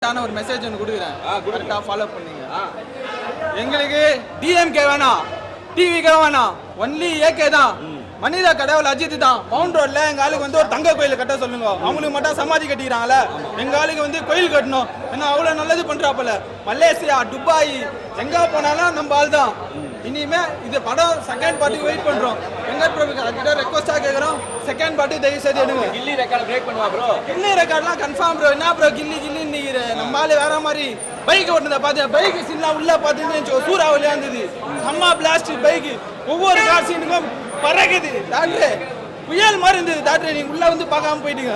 ஒரு மெசேஜ் ஒன்று கொடுக்குறேன். கரெக்டாக ஃபாலோ பண்ணீங்க. எங்களுக்கு டிஎம்கே வேணாம், டிவிகே வேணாம், ஒன்லி ஏகே தான். மனித கடவுள் அஜித் தான். மவுண்ட் ரோட்ல எங்க ஆளுக்கு வந்து ஒரு தங்க கோயில் கட்ட சொல்லுங்க. அவங்களுக்கு மட்டும் சமாதி கட்டிக்கிறாங்கல்ல, எங்க ஆளுக்கு வந்து கோயில் கட்டணும். ஏன்னா அவ்வளோ நல்லது பண்றாப்புல. மலேசியா, துபாய் எங்க போனாலும் நம்ம ஆள் தான். இனிமே இது படம் செகண்ட் பார்ட்டுக்கு வெயிட் பண்றோம். வெங்கட் பிரபு கிட்ட ரெக்வஸ்டா கேக்குறோம், செகண்ட் பார்ட்டு தயவு செய்து எடுங்க. கில்லி ரெக்கார்ட் பிரேக் பண்ணுவா ப்ரோ. கில்லி ரெக்கார்ட்லாம் கன்ஃபார்ம் ப்ரோ. என்ன ப்ரோ கில்லி நிக்கிற நம்ம ஆளு வேற மாதிரி. பைக் ஓட்டுனதை பார்த்து பைக் சீன்லாம் உள்ள பார்த்து சூறாவளியா இருந்தது. அம்மா பிளாஸ்டிக் பைக் ஒவ்வொரு கார் சீனுக்கும் பறக்குது. டாக்டர் புயல் மாதிரி இருந்தது. டாக்டர் நீங்க உள்ள வந்து பார்க்காம போயிட்டீங்க.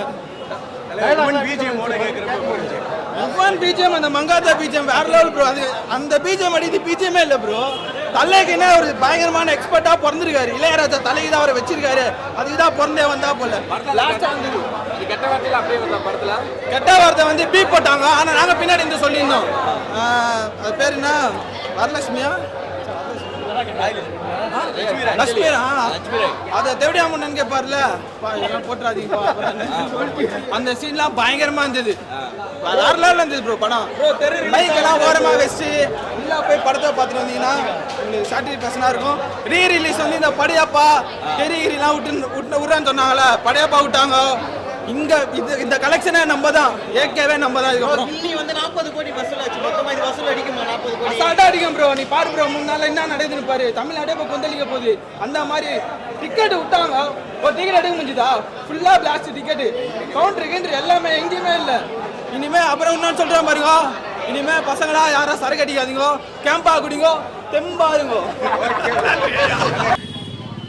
பிஜிஎம் அந்த மங்காத்தா பிஜிஎம் வேற லெவல் ப்ரோ. அது அந்த பிஜிஎம் அடித்து பிஜிஎமே இல்லை ப்ரோ. தலைக்குன்னா ஒரு பயங்கரமான எக்ஸ்பர்ட்டா பிறந்திருக்காரு. இளையராஜா தலைக்கு தான் அவரை வச்சிருக்காரு. அதுக்கு தான் பிறந்தே வந்தா போல. லாஸ்டா வந்து கெட்ட வார்த்தையில அப்படியே வந்த படத்துல கெட்ட வார்த்தை வந்து பீப் போட்டாங்க. ஆனா நாங்க பின்னாடி இருந்து சொல்லியிருந்தோம். அது பேர் என்ன, வரலட்சுமியா அத தேவடியாமன் கேட்பார்ல, போட்டுறாதீங்க. அந்த சீன்லாம் பயங்கரமா இருந்தது. வேற லெவல்ல இருந்தது ப்ரோ படம். பைக் எல்லாம் ஓரமா வச்சு உள்ள போய் படத்தை பார்த்துட்டு வந்தீங்கன்னா உங்களுக்கு சாட்டிஸ்ஃபேக்ஷனா இருக்கும். ரீ ரிலீஸ் வந்து இந்த படையப்பா டெரிகிரிலாம் விட்டுறான்னு சொன்னாங்கல்ல, படையப்பா விட்டாங்க. இங்க இந்த கலெக்ஷனே நம்ம தான், ஏகேவே நம்ம தான். இதுக்கப்புறம் கில்லி வந்து 40 கோடி வசூல் ஆச்சு. மொத்தமா இது வசூல் அடிக்குமா? 40 கோடி அசால்ட்டா அடிக்கும் ப்ரோ. நீ பாரு ப்ரோ, 3 நாள்ல என்ன நடக்குதுன்னு பாரு. தமிழ்நாடே இப்போ கொந்தளிக்க போகுது. அந்த மாதிரி டிக்கெட் விட்டாங்க. ஒரு டிக்கெட் எடுக்க முடிஞ்சுதா? ஃபுல்லா பிளாஸ்ட் டிக்கெட். கவுண்டர் எல்லாமே எங்கேயுமே இல்லை. இனிமே அப்புறம் இன்னொன்னு சொல்றேன் பாருங்க, இனிமே பசங்களா யாரும் சரக்கு அடிக்காதீங்க, கேம்பா குடிங்க, தெம்பா இருங்க.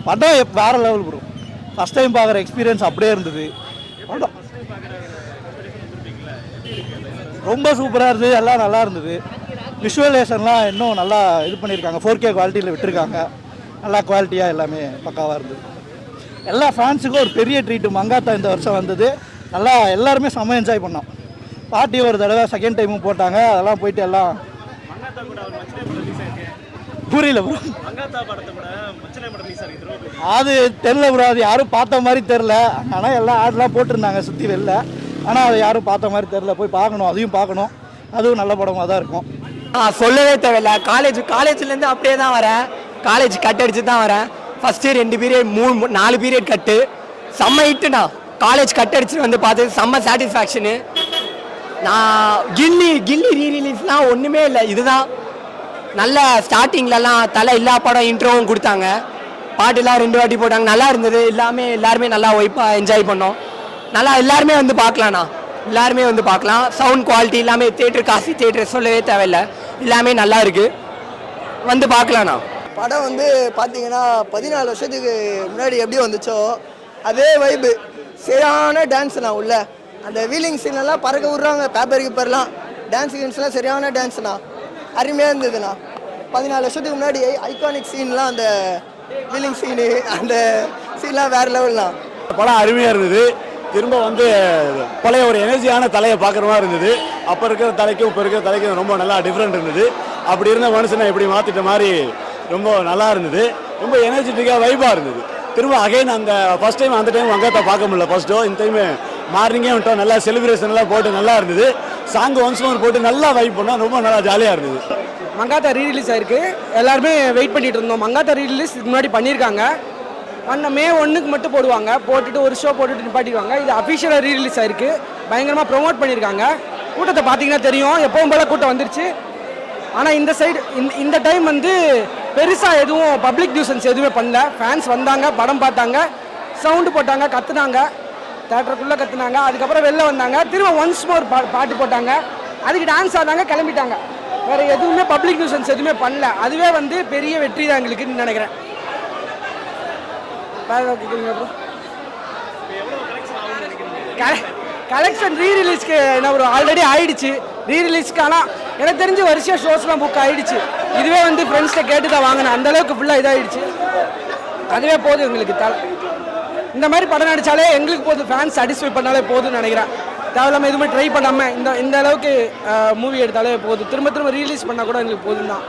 படம் வேற லெவல் ப்ரோ. ஃபர்ஸ்ட் டைம் பார்க்குற எக்ஸ்பீரியன்ஸ் அப்படியே இருந்தது. ரொம்ப சூப்பராக இருந்தது. எல்லாம் நல்லா இருந்தது. விஷுவலேஷன்லாம் இன்னும் நல்லா இது பண்ணியிருக்காங்க. 4K குவாலிட்டியில் விட்டுருக்காங்க. நல்லா குவாலிட்டியாக எல்லாமே பக்காவாக இருந்தது. எல்லா ஃபேன்ஸுக்கும் ஒரு பெரிய ட்ரீட்டு. மங்காத்தா இந்த வருஷம் வந்தது. நல்லா எல்லாருமே செம்ம என்ஜாய் பண்ணோம். பார்ட்டி ஒரு தடவை செகண்ட் டைமும் போட்டாங்க. அதெல்லாம் போயிட்டு எல்லாம் புரியல ப்ரோ. அது தெரில ப்ரோ. அது யாரும் பார்த்த மாதிரி தெரில. ஆனால் எல்லாம் ஆட்லாம் போட்டிருந்தாங்க சுற்றி வெளில. ஆனால் அதை யாரும் பார்த்த மாதிரி தெரில. போய் பார்க்கணும், அதையும் பார்க்கணும். அதுவும் நல்ல படமாக தான் இருக்கும். சொல்லவே தேவையில்லை. காலேஜ்லேருந்து அப்படியே தான் வரேன். காலேஜ் கட் அடிச்சு தான் வரேன். ஃபஸ்ட்டு 2 பீரியட் 4 பீரியட் கட்டு செம்ம ஹிட்டுண்ணா. காலேஜ் கட் அடிச்சுட்டு வந்து பார்த்து செம்ம சாட்டிஸ்ஃபேக்ஷனு. நான் கில்லி ரீரிலீஸ்லாம் ஒன்றுமே இல்லை. இதுதான் நல்ல ஸ்டார்டிங்லலாம் தலை எல்லா படம் இன்ட்ரோவும் கொடுத்தாங்க. பாட்டுலாம் 2 வாட்டி போட்டாங்க. நல்லா இருந்தது. எல்லாருமே நல்லா ஒய்ப்பாக என்ஜாய் பண்ணோம். நல்லா எல்லாருமே வந்து பார்க்கலாண்ணா. எல்லாருமே வந்து பார்க்கலாம். சவுண்ட் குவாலிட்டி எல்லாமே தேட்டர், காசி தேட்டர் சொல்லவே தேவையில்லை. எல்லாமே நல்லா இருக்குது. வந்து பார்க்கலாண்ணா. படம் வந்து பார்த்தீங்கன்னா 14 வருஷத்துக்கு முன்னாடி எப்படி வந்துச்சோ அதே வைப்பு. சரியான டான்ஸ்ண்ணா. உள்ள அந்த வீலிங் சீன்லாம் பறக்க விட்றாங்க. பேப்பர் கீப்பர்லாம் டான்ஸ் கீன்ஸ்லாம் சரியான டான்ஸ்ண்ணா. அருமையாக இருந்ததுண்ணா. 14 வருஷத்துக்கு முன்னாடி ஐகானிக் சீன்லாம், அந்த வீலிங் சீனு, அந்த சீன்லாம் வேறு லெவல்னா. படம் அருமையாக இருந்தது. திரும்ப வந்து பழைய ஒரு எனர்ஜியான தலையை பார்க்குற மாதிரி இருந்தது. அப்போ இருக்கிற தலைக்கும் இப்போ இருக்கிற தலைக்கும் ரொம்ப நல்லா டிஃப்ரெண்ட் இருந்தது. அப்படி இருந்த மனுஷனை எப்படி மாற்றிட்ட மாதிரி ரொம்ப நல்லா இருந்தது. ரொம்ப எனர்ஜெட்டிக்காக வைப்பாக இருந்தது. திரும்ப அகைன் அந்த ஃபஸ்ட் டைம் அந்த டைம் மங்காத்தா பார்க்க முடியல. ஃபஸ்ட்டோ இந்த டைம் மார்னிங்கே விட்டோம். நல்லா செலிப்ரேஷன்லாம் போட்டு நல்லா இருந்தது. சாங் ஒன்ஸ் மோர் போட்டு நல்லா வைப் பண்ணோம். ரொம்ப நல்லா ஜாலியாக இருந்தது. மங்காத்தா ரீரிலீஸ் ஆயிருக்கு. எல்லாருமே வெயிட் பண்ணிட்டு இருந்தோம். மங்காத்தா ரீரிலீஸ் இதுக்கு முன்னாடி பண்ணியிருக்காங்க. மே 1க்கு மட்டும் போடுவாங்க. போட்டுட்டு ஒரு ஷோ போட்டுட்டு நிப்பாட்டிடுவாங்க. இது அஃபிஷியலாக ரீரிலீஸ் ஆயிருக்கு. பயங்கரமாக ப்ரொமோட் பண்ணியிருக்காங்க. கூட்டத்தை பார்த்தீங்கன்னா தெரியும். எப்பவும் போல கூட்டம் வந்துருச்சு. ஆனால் இந்த சைடு இந்த டைம் வந்து பெருசாக எதுவும் பப்ளிக் நியூசன்ஸ் எதுவுமே பண்ணல. ஃபேன்ஸ் வந்தாங்க, படம் பார்த்தாங்க, சவுண்டு போட்டாங்க, கத்துனாங்க, தேட்டருக்குள்ளே கத்துனாங்க. அதுக்கப்புறம் வெளில வந்தாங்க. திரும்ப ஒன்ஸ் மோர் பாட்டு போட்டாங்க. அதுக்கு டான்ஸ் ஆனாங்க, கிளம்பிட்டாங்க. வேறு எதுவுமே பப்ளிக் நியூசன்ஸ் எதுவுமே பண்ணல. அதுவே வந்து பெரிய வெற்றி தான் எங்களுக்குன்னு நினைக்கிறேன். கலெக்ஷன் ரீரிலீஸ்க்கு என்ன ஒரு ஆல்ரெடி ஆயிடுச்சு. ரீரிலீஸ்க்கு ஆனால் எனக்கு தெரிஞ்சு வருஷம் ஷோஸ்லாம் புக் ஆகிடுச்சு. இதுவே வந்து ஃப்ரெண்ட்ஸ்கிட்ட கேட்டு தான் வாங்கினேன். அந்தளவுக்கு ஃபுல்லாக இதாகிடுச்சு. அதுவே போதும் எங்களுக்கு. இந்த மாதிரி படம் நடித்தாலே எங்களுக்கு போதும். ஃபேன்ஸ் சாட்டிஸ்ஃபை பண்ணாலே போதும்னு நினைக்கிறேன். தேவையில்லாமல் எதுவுமே ட்ரை பண்ணாமல் இந்த அளவுக்கு மூவி எடுத்தாலே போதும். திரும்ப ரிலீஸ் பண்ணால் கூட எங்களுக்கு போதும் தான்.